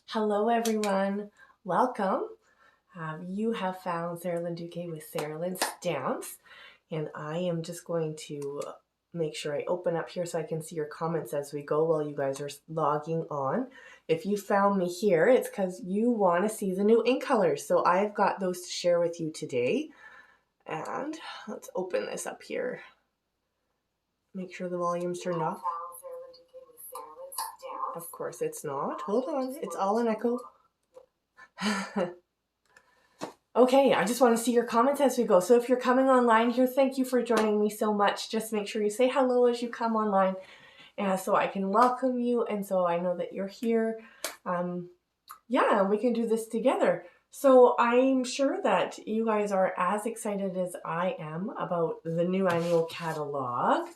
Hello everyone, welcome. You have found Sarah Lynn Duque with Sarah Lynn Stamps, and I am just going to make sure I open up here so I can see your comments as we go while you guys are logging on. If you found me here, it's because you want to see the new InColors, so I've got those to share with you today. And let's open this up here. Make sure the volume's turned off. Of course it's not. Hold on, it's all an echo. Okay, I just want to see your comments as we go. So if you're coming online here, thank you for joining me so much. Just make sure you say hello as you come online, and so I can welcome you, and so I know that you're here. Yeah, we can do this together. So I'm sure that you guys are as excited as I am about the new annual catalog.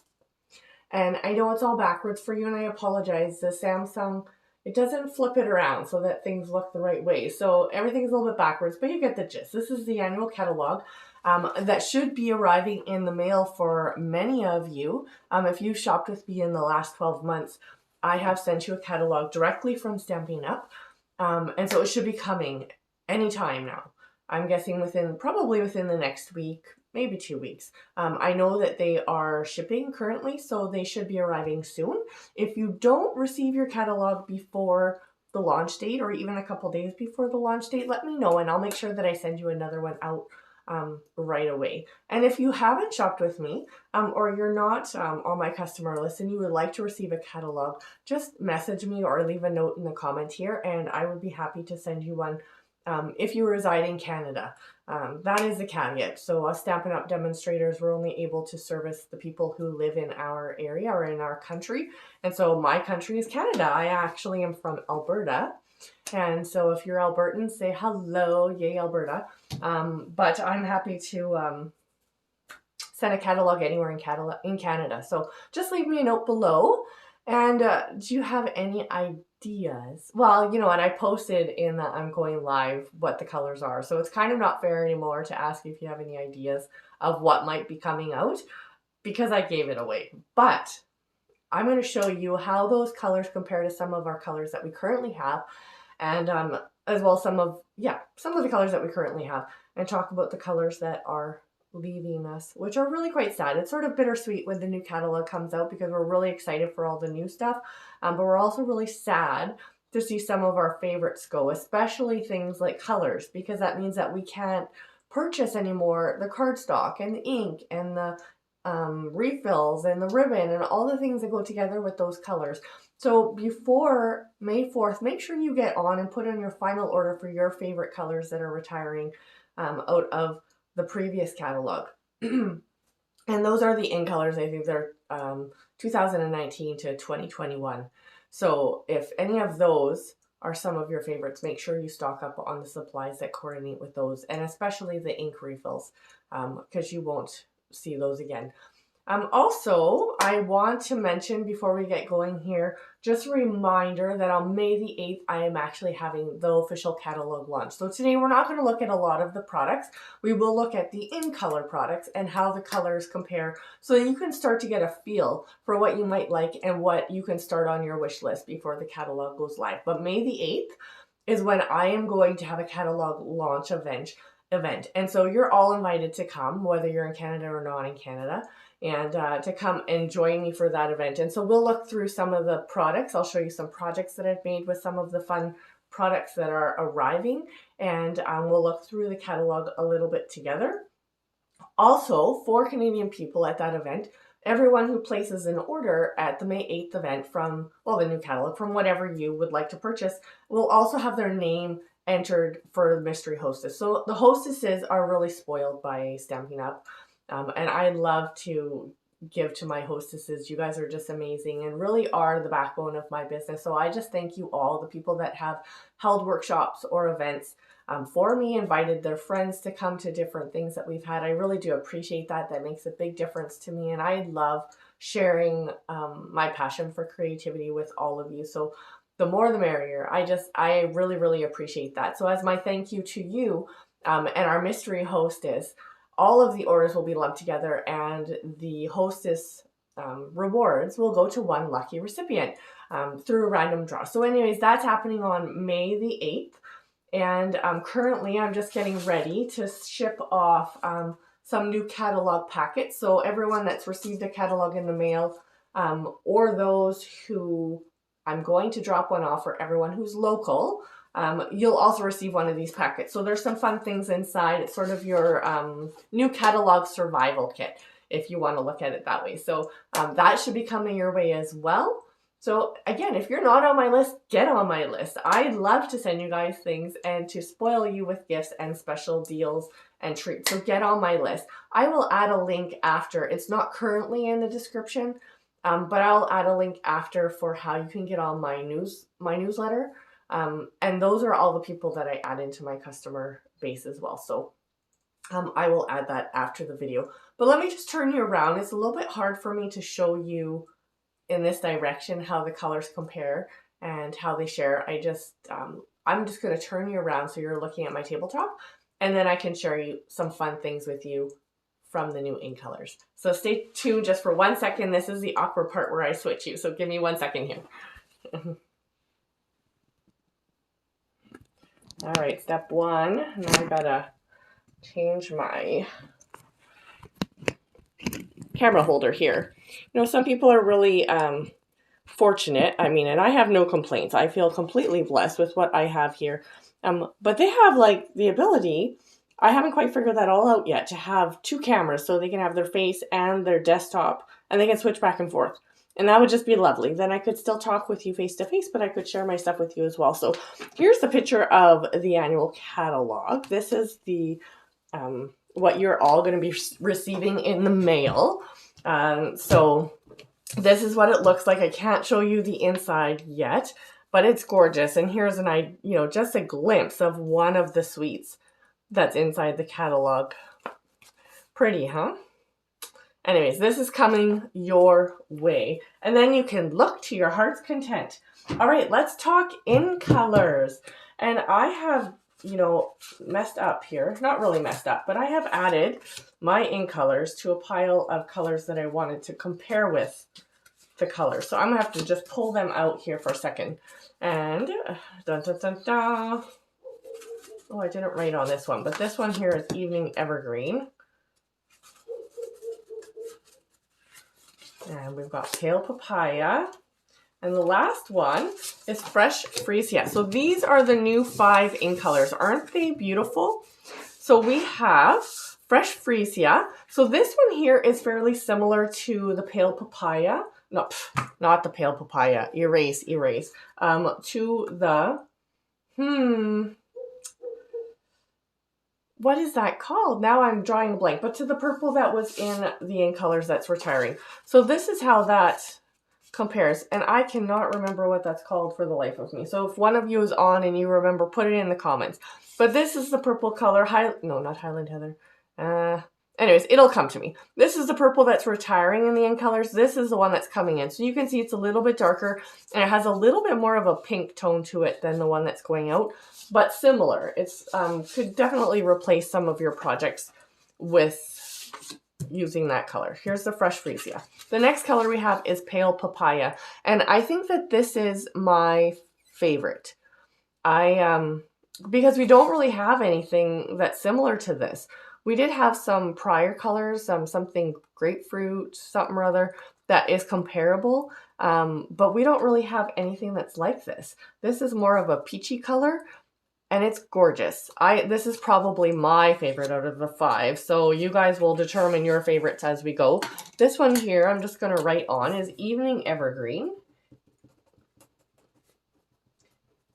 And I know it's all backwards for you, and I apologize. The Samsung, it doesn't flip it around so that things look the right way. So everything's a little bit backwards, but you get the gist. This is the annual catalog that should be arriving in the mail for many of you. If you shopped with me in the last 12 months, I have sent you a catalog directly from Stampin Up. And so it should be coming anytime now. I'm guessing probably within the next week, maybe 2 weeks. I know that they are shipping currently, so they should be arriving soon. If you don't receive your catalog before the launch date, or even a couple days before the launch date, let me know and I'll make sure that I send you another one out right away. And if you haven't shopped with me, or you're not on my customer list and you would like to receive a catalog, just message me or leave a note in the comment here, and I would be happy to send you one. If you reside in Canada, that is the caveat. So us Stampin' Up! Demonstrators, we're only able to service the people who live in our area or in our country. And so my country is Canada. I actually am from Alberta. And so if you're Albertan, say hello, yay Alberta. But I'm happy to send a catalog anywhere in Canada. So just leave me a note below. And do you have any ideas? Well, you know what, I posted in the I'm going live what the colors are. So it's kind of not fair anymore to ask if you have any ideas of what might be coming out, because I gave it away. But I'm going to show you how those colors compare to some of our colors that we currently have, and as well some of the colors that we currently have, and talk about the colors that are leaving us, which are really quite sad. It's sort of bittersweet when the new catalog comes out because we're really excited for all the new stuff, but we're also really sad to see some of our favorites go, especially things like colors, because that means that we can't purchase anymore the cardstock and the ink and the refills and the ribbon and all the things that go together with those colors. So before May 4th, make sure you get on and put in your final order for your favorite colors that are retiring out of the previous catalog. And those are the InColors. I think they're 2019 to 2021. So if any of those are some of your favorites, make sure you stock up on the supplies that coordinate with those, and especially the ink refills, because you won't see those again. Also, I want to mention before we get going here, just a reminder that on May the 8th, I am actually having the official catalog launch. So today we're not going to look at a lot of the products. We will look at the InColor products and how the colors compare, so that you can start to get a feel for what you might like and what you can start on your wish list before the catalog goes live. But May the 8th is when I am going to have a catalog launch event. And so you're all invited to come, whether you're in Canada or not in Canada, and to come and join me for that event. And so we'll look through some of the products. I'll show you some projects that I've made with some of the fun products that are arriving, and we'll look through the catalog a little bit together. Also, for Canadian people at that event, everyone who places an order at the May 8th event from, well, the new catalog, from whatever you would like to purchase, will also have their name entered for the mystery hostess. So the hostesses are really spoiled by Stampin' Up. And I love to give to my hostesses. You guys are just amazing and really are the backbone of my business. So I just thank you all, the people that have held workshops or events for me, invited their friends to come to different things that we've had. I really do appreciate that. That makes a big difference to me. And I love sharing my passion for creativity with all of you. So the more the merrier. I really, really appreciate that. So as my thank you to you and our mystery hostess, all of the orders will be lumped together, and the hostess rewards will go to one lucky recipient. through a random draw. So anyways, that's happening on May the 8th. And currently I'm just getting ready to ship off some new catalog packets. So everyone that's received a catalog in the mail, or those who I'm going to drop one off for everyone who's local, you'll also receive one of these packets. So there's some fun things inside. It's sort of your new catalog survival kit, if you want to look at it that way. So that should be coming your way as well. So again, if you're not on my list, get on my list. I'd love to send you guys things and to spoil you with gifts and special deals and treats. So get on my list. I will add a link after. It's not currently in the description, but I'll add a link after for how you can get on my newsletter. And those are all the people that I add into my customer base as well. So I will add that after the video. But let me just turn you around. It's a little bit hard for me to show you in this direction how the colors compare and how they share. I'm just going to turn you around so you're looking at my tabletop, and then I can share you some fun things with you from the new InColors. So stay tuned just for 1 second. This is the awkward part where I switch you, so give me 1 second here. All right, step one. Now I gotta change my camera holder here. You know, some people are really fortunate. I mean, and I have no complaints. I feel completely blessed with what I have here. But they have like the ability, I haven't quite figured that all out yet, to have two cameras so they can have their face and their desktop and they can switch back and forth. And that would just be lovely. Then I could still talk with you face to face, but I could share my stuff with you as well. So here's the picture of the annual catalog. This is the what you're all going to be receiving in the mail. So this is what it looks like. I can't show you the inside yet, but it's gorgeous. And here's just a glimpse of one of the suites that's inside the catalog. Pretty, huh? Anyways, this is coming your way. And then you can look to your heart's content. All right, let's talk InColors. And I have, messed up here. Not really messed up, but I have added my InColors to a pile of colors that I wanted to compare with the colors. So I'm going to have to just pull them out here for a second. And, dun, dun, dun, dun. Oh, I didn't write on this one, but this one here is Evening Evergreen. And we've got Pale Papaya. And the last one is Fresh Freesia. So these are the new 5 InColors. Aren't they beautiful? So we have Fresh Freesia. So this one here is fairly similar to the Pale Papaya. No, not the Pale Papaya. Erase. To the, what is that called? Now I'm drawing a blank, but to the purple that was in the InColors that's retiring. So this is how that compares, and I cannot remember what that's called for the life of me. So if one of you is on and you remember, put it in the comments. But this is the purple color, not Highland Heather. Anyways, it'll come to me. This is the purple that's retiring in the InColors. This is the one that's coming in. So you can see it's a little bit darker, and it has a little bit more of a pink tone to it than the one that's going out, but similar. It's could definitely replace some of your projects with using that color. Here's the Fresh Freesia. The next color we have is Pale Papaya, and I think that this is my favorite. Because we don't really have anything that's similar to this. We did have some prior colors, something grapefruit, something or other that is comparable, but we don't really have anything that's like this. This is more of a peachy color, and it's gorgeous. This is probably my favorite out of the 5, so you guys will determine your favorites as we go. This one here, I'm just going to write on, is Evening Evergreen.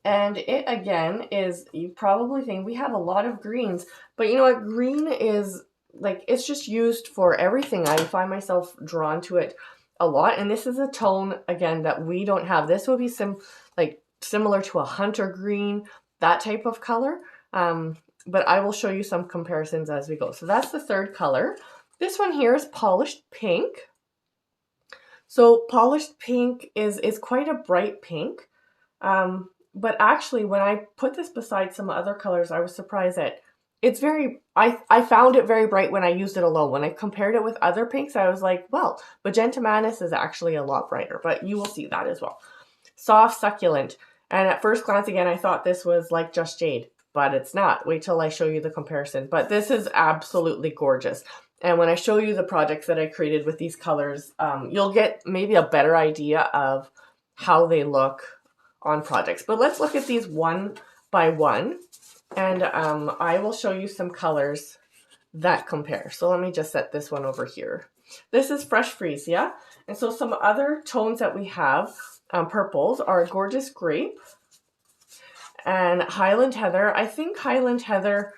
And it, again, is, you probably think we have a lot of greens, but you know what? Green is, like, it's just used for everything. I find myself drawn to it a lot. And this is a tone, again, that we don't have. This would be similar to a hunter green, that type of color. But I will show you some comparisons as we go. So that's the third color. This one here is Polished Pink. So Polished Pink is quite a bright pink. But actually, when I put this beside some other colors, I was surprised that it's very, I found it very bright when I used it alone. When I compared it with other pinks, I was like, well, Magenta Madness is actually a lot brighter, but you will see that as well. Soft Succulent. And at first glance, again, I thought this was like Just Jade, but it's not. Wait till I show you the comparison. But this is absolutely gorgeous. And when I show you the projects that I created with these colors, you'll get maybe a better idea of how they look on projects. But let's look at these one by one. And I will show you some colors that compare. So let me just set this one over here. This is Fresh Freesia. And so some other tones that we have, purples, are Gorgeous Grape and Highland Heather. I think Highland Heather,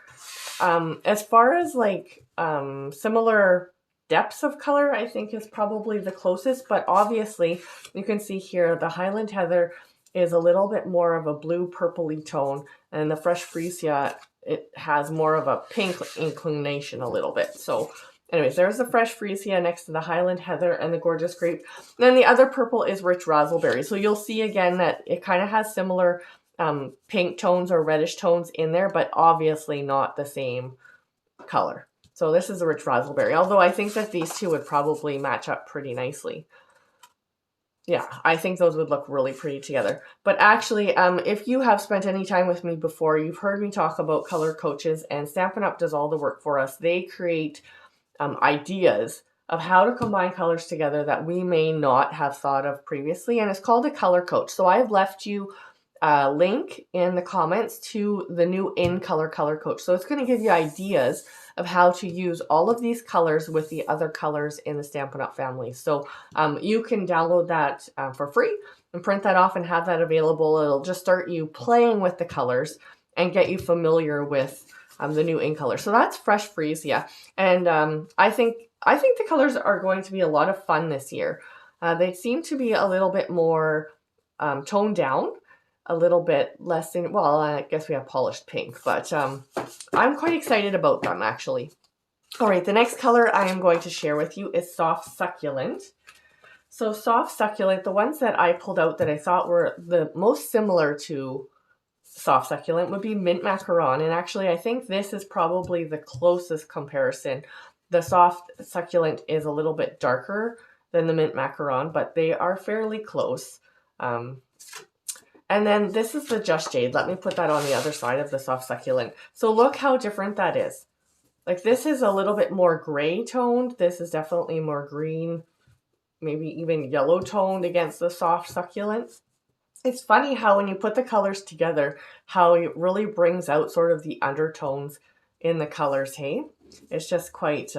as far as like similar depths of color, I think is probably the closest. But obviously, you can see here the Highland Heather is a little bit more of a blue purpley tone, and the Fresh Freesia, it has more of a pink inclination a little bit. So anyways, there's the Fresh Freesia next to the Highland Heather and the Gorgeous Grape. And then the other purple is Rich Razzleberry. So you'll see again that it kind of has similar pink tones or reddish tones in there, but obviously not the same color. So this is the Rich Razzleberry, although I think that these two would probably match up pretty nicely. Yeah, I think those would look really pretty together. But actually, if you have spent any time with me before, you've heard me talk about color coaches, and Stampin' Up! Does all the work for us. They create ideas of how to combine colors together that we may not have thought of previously, and it's called a color coach. So I've left you a link in the comments to the new InColor color coach. So it's going to give you ideas of how to use all of these colors with the other colors in the Stampin' Up! Family. So you can download that for free and print that off and have that available. It'll just start you playing with the colors and get you familiar with the new InColor. So that's Fresh Freesia. And I think the colors are going to be a lot of fun this year. They seem to be a little bit more toned down, a little bit less in, well, I guess we have polished pink, but I'm quite excited about them actually. All right, the next color I am going to share with you is Soft Succulent. So Soft Succulent, the ones that I pulled out that I thought were the most similar to Soft Succulent would be Mint Macaron. And actually, I think this is probably the closest comparison. The Soft Succulent is a little bit darker than the Mint Macaron, but they are fairly close. And then this is the Just Jade. Let me put that on the other side of the Soft Succulent. So look how different that is. Like this is a little bit more gray toned. This is definitely more green, maybe even yellow toned against the Soft Succulent. It's funny how when you put the colors together, how it really brings out sort of the undertones in the colors, hey? It's just quite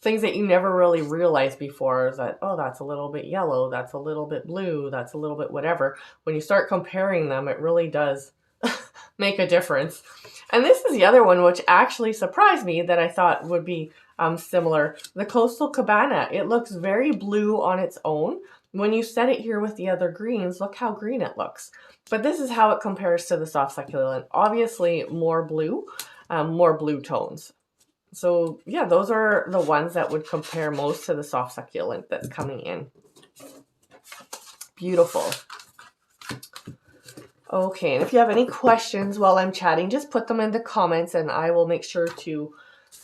things that you never really realized before, that, oh, that's a little bit yellow, that's a little bit blue, that's a little bit whatever. When you start comparing them, it really does make a difference. And this is the other one which actually surprised me that I thought would be similar. The Coastal Cabana. It looks very blue on its own. When you set it here with the other greens, look how green it looks. But this is how it compares to the Soft Succulent. Obviously more blue tones. So yeah, those are the ones that would compare most to the Soft Succulent that's coming in. Beautiful. Okay, and if you have any questions while I'm chatting, just put them in the comments and I will make sure to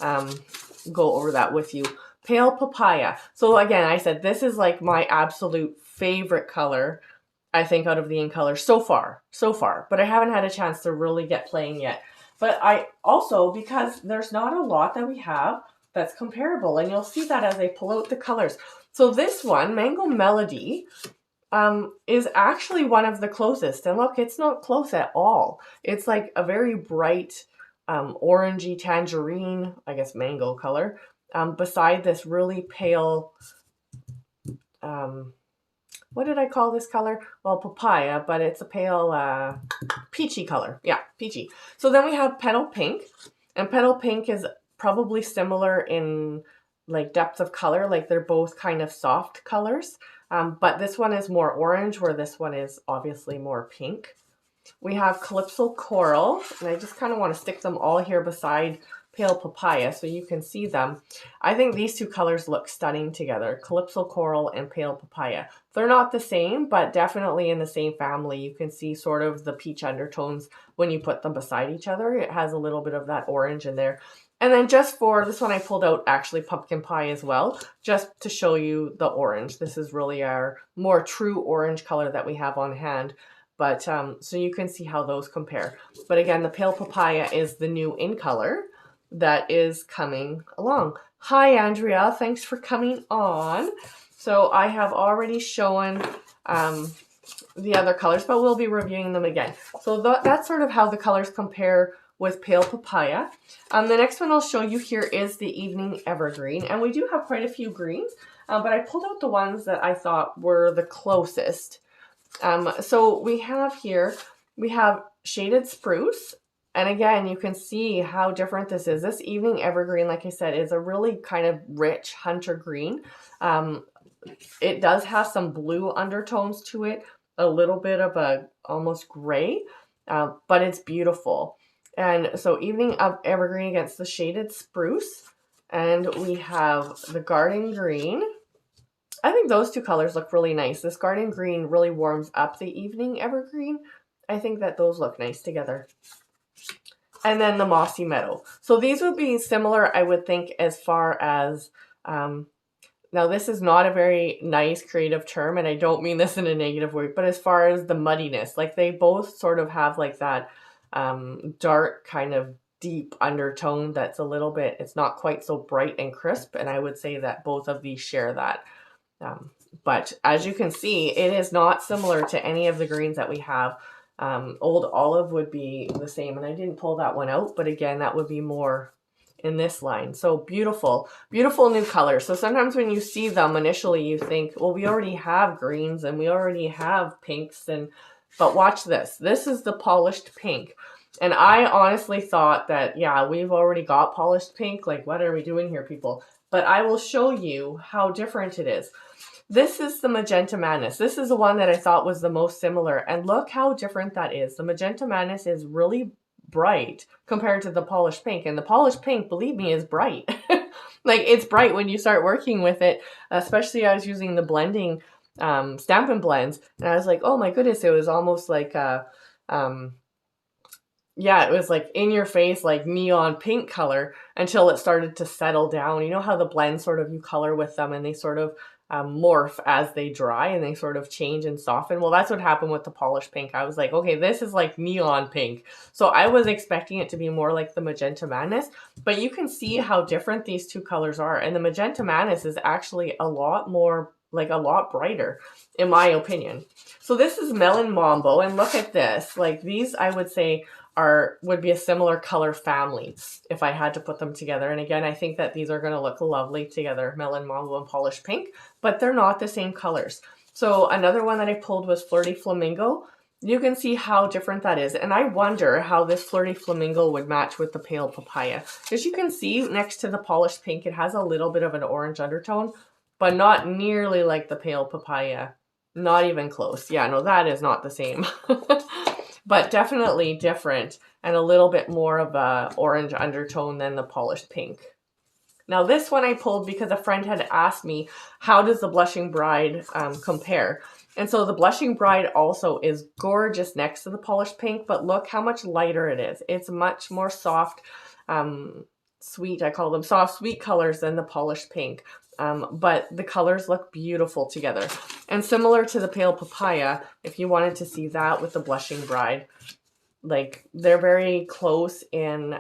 go over that with you. Pale Papaya. So again, I said this is like my absolute favorite color, I think, out of the InColors so far. But I haven't had a chance to really get playing yet. But I also, because there's not a lot that we have that's comparable, and you'll see that as I pull out the colors. So this one, Mango Melody, is actually one of the closest. And look, it's not close at all. It's like a very bright orangey tangerine, I guess mango color, beside this really pale, what did I call this color? Well, papaya, but it's a pale peachy color. Yeah, peachy. So then we have Petal Pink, and Petal Pink is probably similar in like depth of color. Like they're both kind of soft colors, but this one is more orange, where this one is obviously more pink. We have Calypso Coral, and I just kind of want to stick them all here beside Pale Papaya so you can see them. I think these two colors look stunning together, Calypso Coral and Pale Papaya. They're not the same, but definitely in the same family. You can see sort of the peach undertones when you put them beside each other. It has a little bit of that orange in there. And then just for this one, I pulled out actually pumpkin pie as well, just to show you the orange. This is really our more true orange color that we have on hand. But so you can see how those compare. But again, the pale papaya is the new InColor that is coming along. Hi, Andrea. Thanks for coming on. So I have already shown the other colors, but we'll be reviewing them again. So that's sort of how the colors compare with pale papaya. The next one I'll show you here is the evening evergreen, and we do have quite a few greens, but I pulled out the ones that I thought were the closest. So we have here, we have shaded spruce, and again, you can see how different this is. This evening evergreen, like I said, is a really kind of rich hunter green. It does have some blue undertones to it, a little bit of a almost gray, but it's beautiful. And so evening evergreen against the shaded spruce, and we have the garden green. I think those two colors look really nice. This garden green really warms up the evening evergreen. I think that those look nice together. And then the mossy meadow. So these would be similar, I would think, as far as, now this is not a very nice creative term, and I don't mean this in a negative way, but as far as the muddiness, like they both sort of have like that dark kind of deep undertone that's a little bit, it's not quite so bright and crisp, and I would say that both of these share that. But as you can see, it is not similar to any of the greens that we have. Old olive would be the same, and I didn't pull that one out, but again, that would be more in this line. So beautiful, beautiful new colors. So sometimes when you see them initially, you think, well, we already have greens and we already have pinks, but watch this. This is the polished pink. And I honestly thought that, yeah, we've already got polished pink. Like, what are we doing here, people? But I will show you how different it is. This is the Magenta Madness. This is the one that I thought was the most similar. And look how different that is. The Magenta Madness is really bright compared to the polished pink. And the polished pink, believe me, is bright. Like, it's bright when you start working with it. Especially I was using the blending Stampin' blends. And I was like, oh my goodness, it was almost like a... yeah, it was like in your face, like neon pink color until it started to settle down. You know how the blends sort of, you color with them and they sort of morph as they dry and they sort of change and soften. Well, that's what happened with the polished pink. I was like, okay, this is like neon pink. So I was expecting it to be more like the Magenta Madness, but you can see how different these two colors are. And the Magenta Madness is actually a lot more, like a lot brighter, in my opinion. So this is Melon Mambo, and look at this. Like these, I would say, would be a similar color family if I had to put them together. And again, I think that these are going to look lovely together, Melon Mambo and Polished Pink, but they're not the same colors. So another one that I pulled was Flirty Flamingo. You can see how different that is. And I wonder how this Flirty Flamingo would match with the Pale Papaya. As you can see next to the Polished Pink, it has a little bit of an orange undertone, but not nearly like the Pale Papaya. Not even close. Yeah, no, that is not the same. But definitely different and a little bit more of a orange undertone than the Polished Pink. Now this one I pulled because a friend had asked me, how does the Blushing Bride compare? And so the Blushing Bride also is gorgeous next to the Polished Pink, but look how much lighter it is. It's much more soft, sweet, I call them soft, sweet colors than the Polished Pink. But the colors look beautiful together. And similar to the Pale Papaya, if you wanted to see that with the Blushing Bride, like they're very close in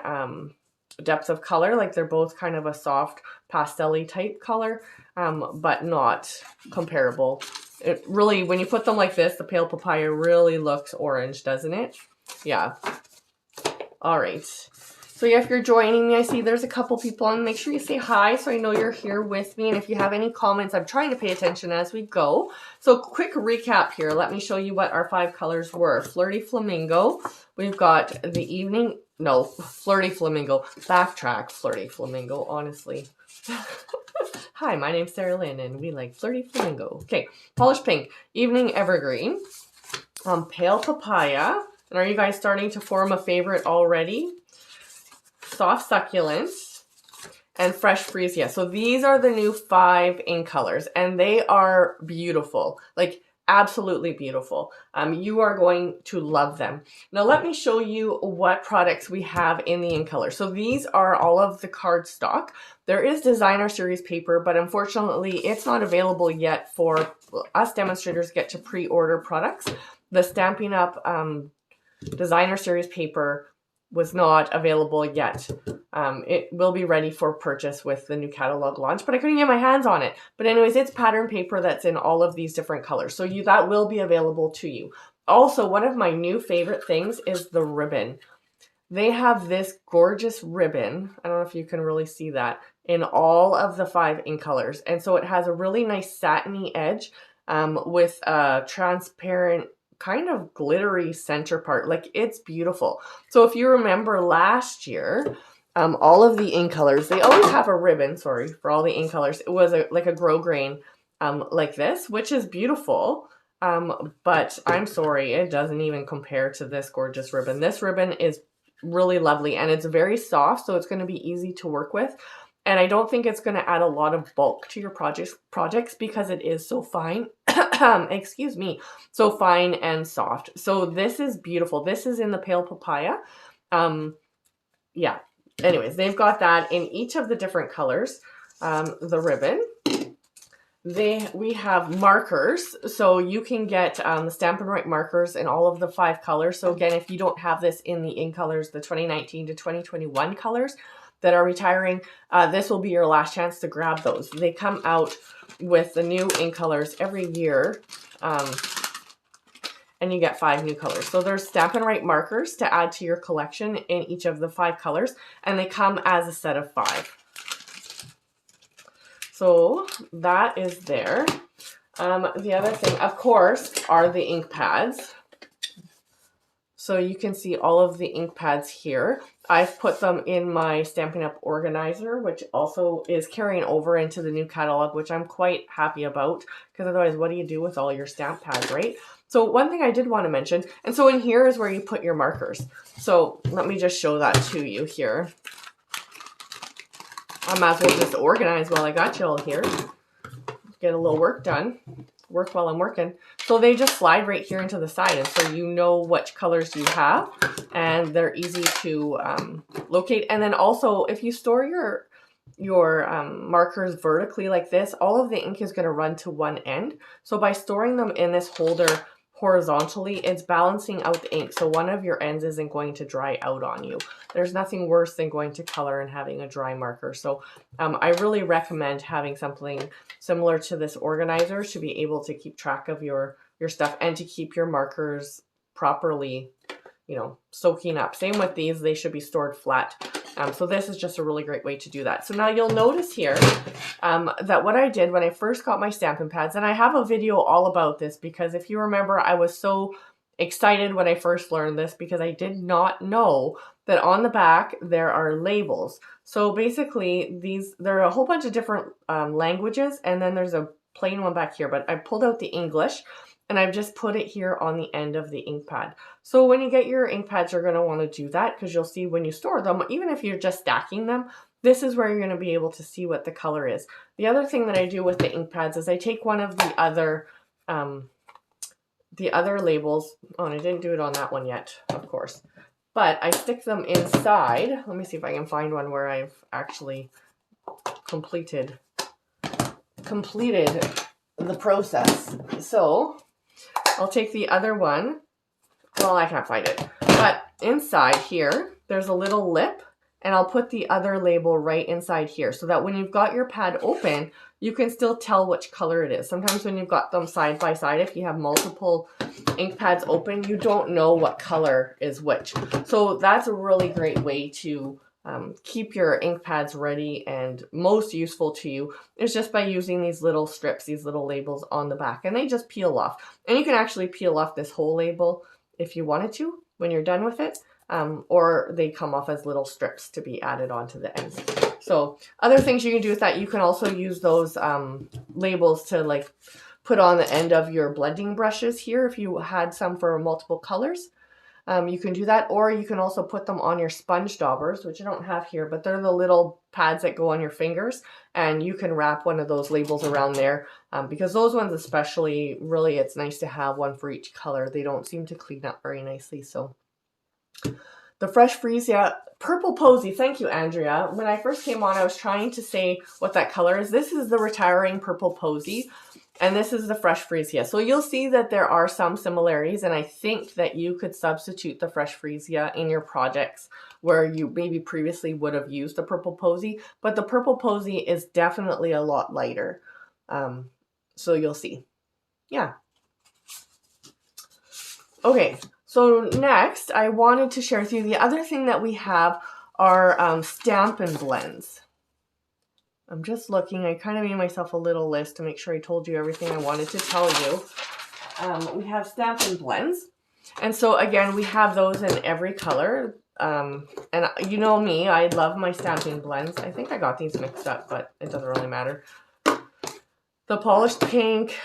depth of color. Like they're both kind of a soft pastel-y type color, but not comparable. It really, when you put them like this, the Pale Papaya really looks orange, doesn't it? Yeah. All right. So yeah, if you're joining me, I see there's a couple people on. Make sure you say hi so I know you're here with me. And if you have any comments, I'm trying to pay attention as we go. So quick recap here. Let me show you what our 5 colors were. Flirty Flamingo. We've got the Flirty Flamingo. Backtrack, Flirty Flamingo, honestly. Hi, my name's Sarah Lynn and we like Flirty Flamingo. Okay, Polished Pink, Evening Evergreen, Pale Papaya. And are you guys starting to form a favorite already? Soft Succulent, and Fresh Freesia. So these are the new 5 InColors, and they are beautiful. Like, absolutely beautiful. You are going to love them. Now let me show you what products we have in the InColors. So these are all of the cardstock. There is designer series paper, but unfortunately it's not available yet for us demonstrators get to pre-order products. The Stampin' Up designer series paper was not available yet. It will be ready for purchase with the new catalog launch, but I couldn't get my hands on it. But anyways, it's pattern paper that's in all of these different colors. So that will be available to you. Also, one of my new favorite things is the ribbon. They have this gorgeous ribbon. I don't know if you can really see that in all of the 5 InColors. And so it has a really nice satiny edge with a transparent kind of glittery center part. Like, it's beautiful. So if you remember last year, all of the InColors, they always have a ribbon, sorry, for all the InColors. It was like a grosgrain like this, which is beautiful. But I'm sorry, it doesn't even compare to this gorgeous ribbon. This ribbon is really lovely, and it's very soft, so it's going to be easy to work with. And I don't think it's going to add a lot of bulk to your projects because it is so fine. Excuse me, so fine and soft. So this is beautiful. This is in the pale papaya. Yeah. Anyways, they've got that in each of the different colors. The ribbon. We have markers, so you can get the Stampin' Up markers in all of the 5 colors. So again, if you don't have this in the InColors, the 2019 to 2021 colors that are retiring, this will be your last chance to grab those. They come out with the new InColors every year, and you get 5 new colors. So there's Stampin' Up markers to add to your collection in each of the 5 colors, and they come as a set of 5. So that is there. The other thing, of course, are the ink pads. So you can see all of the ink pads here. I've put them in my Stampin' Up organizer, which also is carrying over into the new catalog, which I'm quite happy about, because otherwise what do you do with all your stamp pads, right? So one thing I did want to mention, and so in here is where you put your markers. So let me just show that to you here. I might as well just organize while I got you all here. Get a little work done. Work while I'm working. So they just slide right here into the side, and so you know which colors you have, and they're easy to locate. And then also, if you store your markers vertically like this, all of the ink is going to run to one end. So by storing them in this holder horizontally, it's balancing out the ink, so one of your ends isn't going to dry out on you. There's nothing worse than going to color and having a dry marker. So I really recommend having something similar to this organizer to be able to keep track of your stuff and to keep your markers properly, you know, soaking up. Same with these, they should be stored flat. So this is just a really great way to do that. So now you'll notice here that what I did when I first got my Stampin' Pads, and I have a video all about this because if you remember, I was so excited when I first learned this because I did not know that on the back there are labels. So basically there are a whole bunch of different languages, and then there's a plain one back here, but I pulled out the English and I've just put it here on the end of the ink pad. So when you get your ink pads, you're going to want to do that because you'll see when you store them, even if you're just stacking them, this is where you're going to be able to see what the color is. The other thing that I do with the ink pads is I take one of the other labels. Oh, and I didn't do it on that one yet, of course. But I stick them inside. Let me see if I can find one where I've actually completed the process. So I'll take the other one. Well, I can't find it. But inside here, there's a little lip, and I'll put the other label right inside here so that when you've got your pad open, you can still tell which color it is. Sometimes when you've got them side by side, if you have multiple ink pads open, you don't know what color is which. So that's a really great way to keep your ink pads ready and most useful to you is just by using these little strips, these little labels on the back, and they just peel off. And you can actually peel off this whole label if you wanted to when you're done with it, or they come off as little strips to be added onto the ends. So other things you can do with that, you can also use those labels to like put on the end of your blending brushes here if you had some for multiple colors. You can do that, or you can also put them on your sponge daubers, which I don't have here, but they're the little pads that go on your fingers, and you can wrap one of those labels around there, because those ones especially, really, it's nice to have one for each color. They don't seem to clean up very nicely. So the Fresh Freesia Purple Posy. Thank you, Andrea. When I first came on, I was trying to say what that color is. This is the Retiring Purple Posy, and this is the Fresh Freesia. So you'll see that there are some similarities, and I think that you could substitute the Fresh Freesia in your projects where you maybe previously would have used the Purple Posy, but the Purple Posy is definitely a lot lighter. So you'll see. Yeah. Okay. So next, I wanted to share with you the other thing that we have are Stampin' Blends. I'm just looking. I kind of made myself a little list to make sure I told you everything I wanted to tell you. We have Stampin' Blends. And so again, we have those in every color. And you know me, I love my Stampin' Blends. I think I got these mixed up, but it doesn't really matter. The Polished Pink,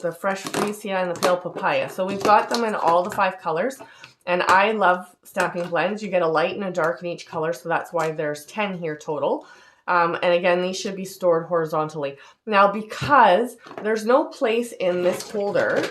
the Fresh Freesia, and the Pale Papaya. So we've got them in all the 5 colors, and I love Stampin' Blends. You get a light and a dark in each color, so that's why there's 10 here total. And again, these should be stored horizontally. Now, because there's no place in this holder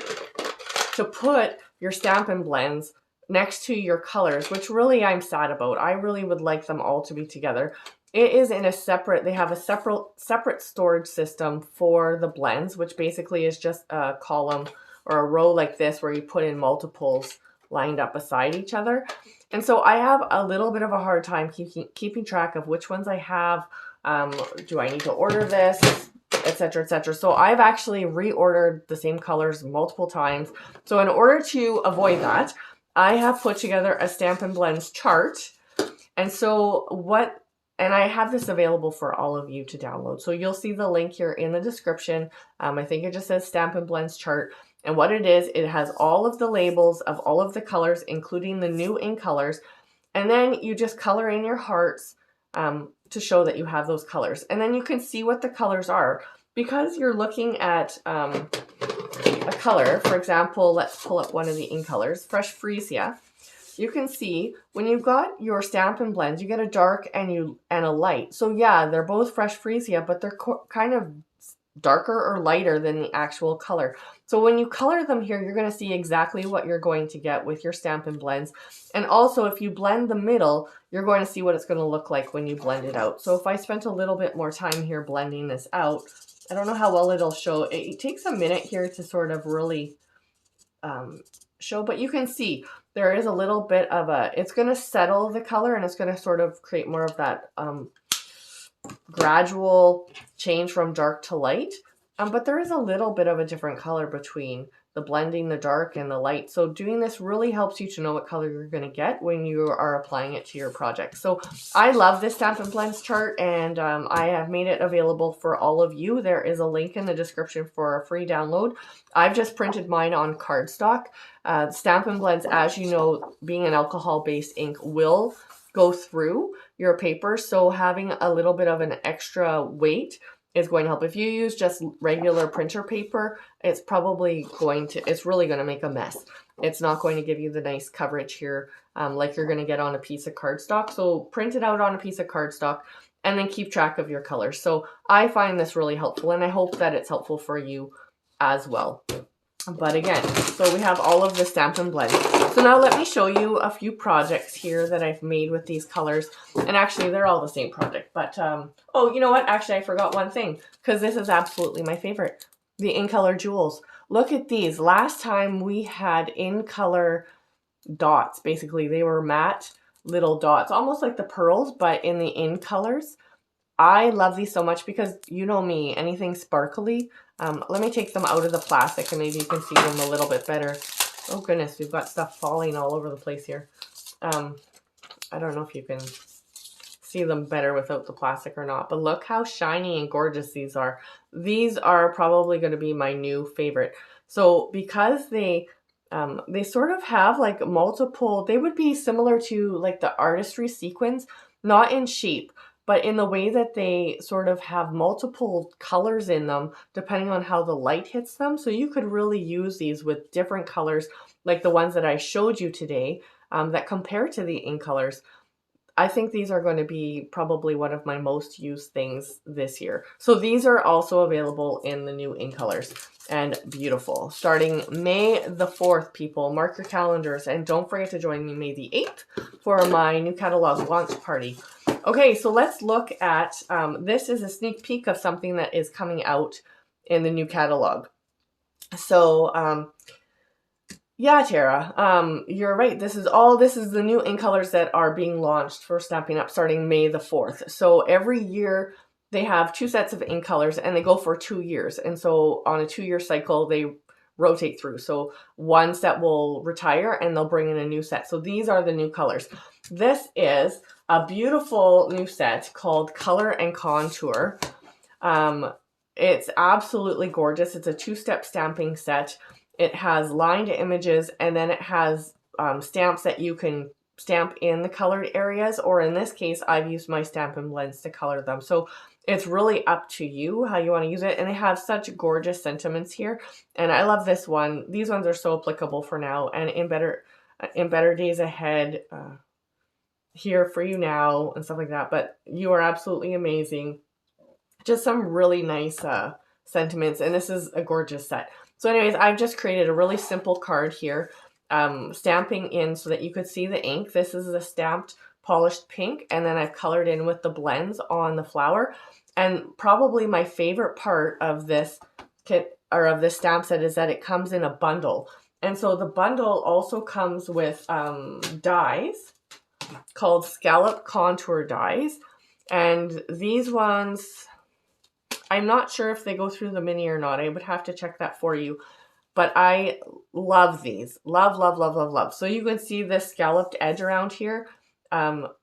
to put your Stampin' Blends next to your colors, which really I'm sad about. I really would like them all to be together. It is in a separate, they have a separate storage system for the blends, which basically is just a column or a row like this where you put in multiples lined up beside each other. And so I have a little bit of a hard time keeping track of which ones I have. Do I need to order this, etc., etc. So I've actually reordered the same colors multiple times. So in order to avoid that, I have put together a Stampin' Blends chart. And so and I have this available for all of you to download. So you'll see the link here in the description. I think it just says Stampin' Blends chart. And what it is, it has all of the labels of all of the colors, including the new InColors. And then you just color in your hearts to show that you have those colors. And then you can see what the colors are. Because you're looking at a color, for example, let's pull up one of the InColors, Fresh Freesia. You can see when you've got your Stampin' Blends, you get a dark and a light. So yeah, they're both Fresh Freesia, but they're kind of darker or lighter than the actual color. So when you color them here, you're going to see exactly what you're going to get with your Stampin' Blends. And also, if you blend the middle, you're going to see what it's going to look like when you blend it out. So if I spent a little bit more time here blending this out, I don't know how well it'll show. It takes a minute here to sort of really show, but you can see there is a little bit of it's going to settle the color, and it's going to sort of create more of that gradual change from dark to light. But there is a little bit of a different color between the blending, the dark, and the light. So doing this really helps you to know what color you're going to get when you are applying it to your project. So I love this Stampin' Blends chart, and I have made it available for all of you. There is a link in the description for a free download. I've just printed mine on cardstock. Stampin' Blends, as you know, being an alcohol-based ink, will go through your paper. So having a little bit of an extra weight is going to help. If you use just regular printer paper, it's probably it's really going to make a mess. It's not going to give you the nice coverage here like you're going to get on a piece of cardstock. So print it out on a piece of cardstock and then keep track of your colors. So I find this really helpful, and I hope that it's helpful for you as well. But again, so we have all of the Stampin' Blends. So now let me show you a few projects here that I've made with these colors. And actually, they're all the same project. But, oh, you know what? Actually, I forgot one thing, because this is absolutely my favorite. The InColor Jewels. Look at these. Last time we had InColor dots. Basically, they were matte little dots, almost like the pearls, but in the InColors. I love these so much because you know me, anything sparkly. Let me take them out of the plastic and maybe you can see them a little bit better. Oh goodness, we've got stuff falling all over the place here. I don't know if you can see them better without the plastic or not, but look how shiny and gorgeous these are. These are probably going to be my new favorite. So because they sort of have like multiple, they would be similar to like the artistry sequins, not in shape, but in the way that they sort of have multiple colors in them, depending on how the light hits them. So you could really use these with different colors, like the ones that I showed you today, that compare to the InColors. I think these are going to be probably one of my most used things this year. So these are also available in the new InColors, and beautiful. Starting May the 4th, people, mark your calendars, and don't forget to join me May the 8th for my new catalog launch party. Okay, so let's look at, this is a sneak peek of something that is coming out in the new catalog. So, yeah, Tara, you're right. This is the new InColors that are being launched for Stampin' Up! Starting May the 4th. So every year they have 2 sets of InColors and they go for 2 years. And so on a 2-year cycle, they rotate through. So one set will retire and they'll bring in a new set. So these are the new colors. This is a beautiful new set called Color and Contour. It's absolutely gorgeous. It's a 2-step stamping set. It has lined images, and then it has stamps that you can stamp in the colored areas, or in this case, I've used my Stampin' Blends to color them. So it's really up to you how you want to use it, and they have such gorgeous sentiments here, and I love this one. These ones are so applicable for now, and in better days ahead, here for you now, and stuff like that. But you are absolutely amazing. Just some really nice sentiments, and this is a gorgeous set. So anyways, I've just created a really simple card here, stamping in so that you could see the ink. This is a stamped polished pink, and then I've colored in with the blends on the flower. And probably my favorite part of this kit, or of this stamp set, is that it comes in a bundle. And so the bundle also comes with dies called Scallop Contour dies. And these ones, I'm not sure if they go through the mini or not. I would have to check that for you. But I love these. Love, love, love, love, love. So you can see this scalloped edge around here.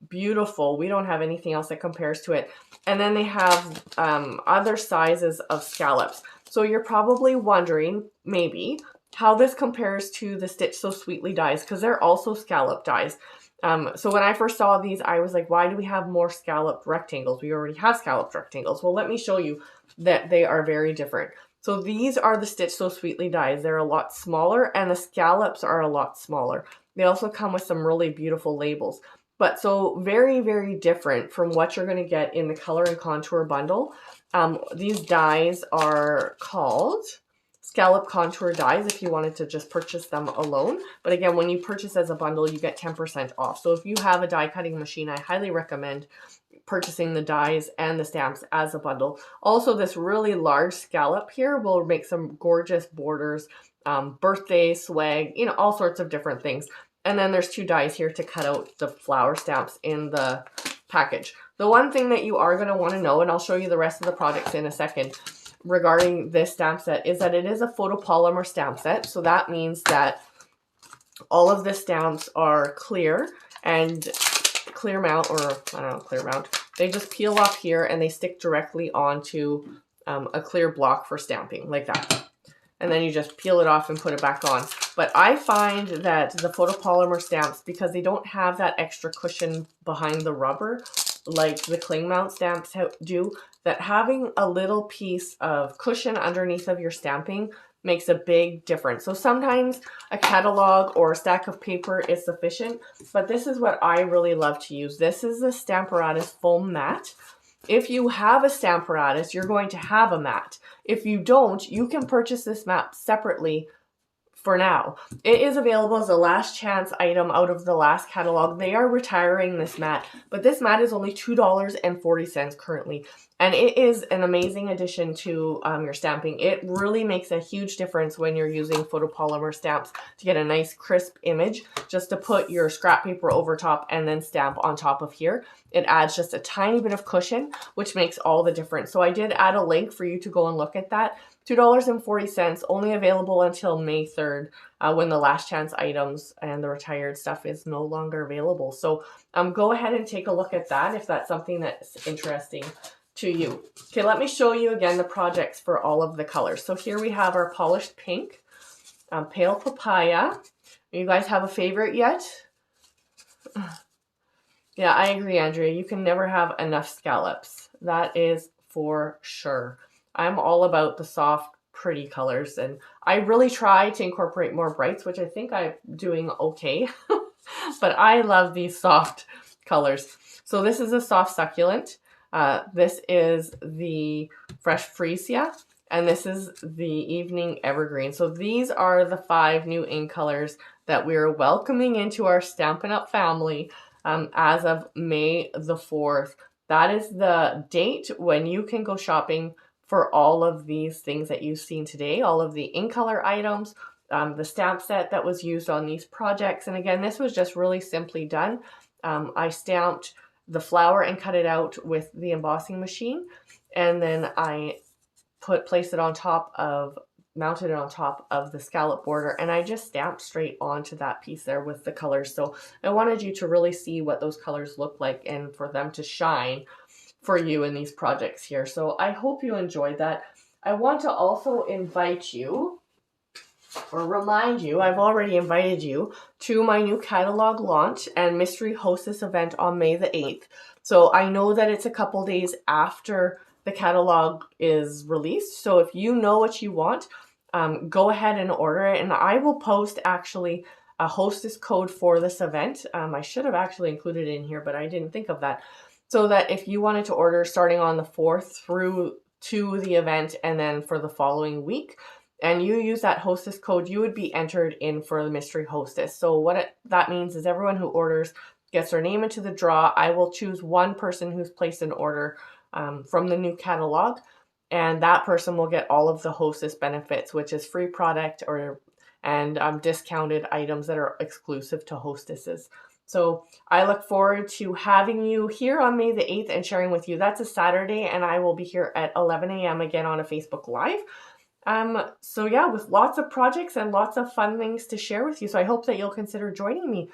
Beautiful. We don't have anything else that compares to it. And then they have other sizes of scallops. So you're probably wondering, maybe, how this compares to the Stitch So Sweetly dies, because they're also scallop dies. So when I first saw these, I was like, why do we have more scalloped rectangles? We already have scalloped rectangles. Well, let me show you that they are very different. So these are the Stitch So Sweetly dies. They're a lot smaller, and the scallops are a lot smaller. They also come with some really beautiful labels. But so very, very different from what you're going to get in the Color and Contour bundle. These dies are called Scallop Contour dies if you wanted to just purchase them alone. But again, when you purchase as a bundle, you get 10% off. So if you have a die cutting machine, I highly recommend purchasing the dies and the stamps as a bundle. Also, this really large scallop here will make some gorgeous borders, birthday swag, you know, all sorts of different things. And then there's 2 dies here to cut out the flower stamps in the package. The one thing that you are going to want to know, and I'll show you the rest of the products in a second, regarding this stamp set, is that it is a photopolymer stamp set. So that means that all of the stamps are clear and clear mount, or I don't know, clear mount. They just peel off here and they stick directly onto a clear block for stamping, like that. And then you just peel it off and put it back on. But I find that the photopolymer stamps, because they don't have that extra cushion behind the rubber like the cling mount stamps do, that having a little piece of cushion underneath of your stamping makes a big difference. So sometimes a catalog or a stack of paper is sufficient, but this is what I really love to use. This is the Stamparatus foam mat. If you have a Stamparatus, you're going to have a mat. If you don't, you can purchase this mat separately for now. It is available as a last chance item out of the last catalog. They are retiring this mat, but this mat is only $2.40 currently. And it is an amazing addition to your stamping. It really makes a huge difference when you're using photopolymer stamps to get a nice crisp image, just to put your scrap paper over top and then stamp on top of here. It adds just a tiny bit of cushion, which makes all the difference. So I did add a link for you to go and look at that. $2.40, only available until May 3rd, when the last chance items and the retired stuff is no longer available. So go ahead and take a look at that if that's something that's interesting to you. Okay, let me show you again the projects for all of the colors. So here we have our polished pink, pale papaya. You guys have a favorite yet? Yeah, I agree, Andrea. You can never have enough scallops. That is for sure. I'm all about the soft, pretty colors, and I really try to incorporate more brights, which I think I'm doing okay. But I love these soft colors. So this is a soft succulent. This is the fresh freesia, and this is the evening evergreen. So these are the 5 new InColors that we're welcoming into our Stampin' Up family as of May the 4th. That is the date when you can go shopping for all of these things that you've seen today, all of the InColor items, the stamp set that was used on these projects. And again, this was just really simply done. I stamped the flower and cut it out with the embossing machine, and then I placed it on top of, mounted it on top of the scallop border, and I just stamped straight onto that piece there with the colors. So I wanted you to really see what those colors look like and for them to shine for you in these projects here. So I hope you enjoyed that. I want to also invite you, or remind you, I've already invited you to my new catalog launch and mystery hostess event on May the 8th. So I know that it's a couple days after the catalog is released. So if you know what you want, go ahead and order it. And I will post actually a hostess code for this event. I should have actually included it in here, but I didn't think of that. So that if you wanted to order starting on the 4th through to the event and then for the following week, and you use that hostess code, you would be entered in for the mystery hostess. So what that means is everyone who orders gets their name into the draw. I will choose one person who's placed an order from the new catalog, and that person will get all of the hostess benefits, which is free product and discounted items that are exclusive to hostesses. So I look forward to having you here on May the 8th and sharing with you. That's a Saturday, and I will be here at 11 a.m. again on a Facebook Live. So yeah, with lots of projects and lots of fun things to share with you. So I hope that you'll consider joining me.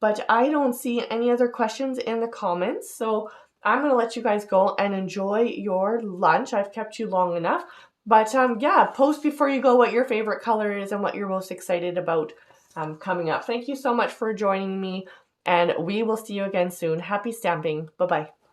But I don't see any other questions in the comments. So I'm going to let you guys go and enjoy your lunch. I've kept you long enough. But yeah, post before you go what your favorite color is and what you're most excited about coming up. Thank you so much for joining me, and we will see you again soon. Happy stamping. Bye-bye.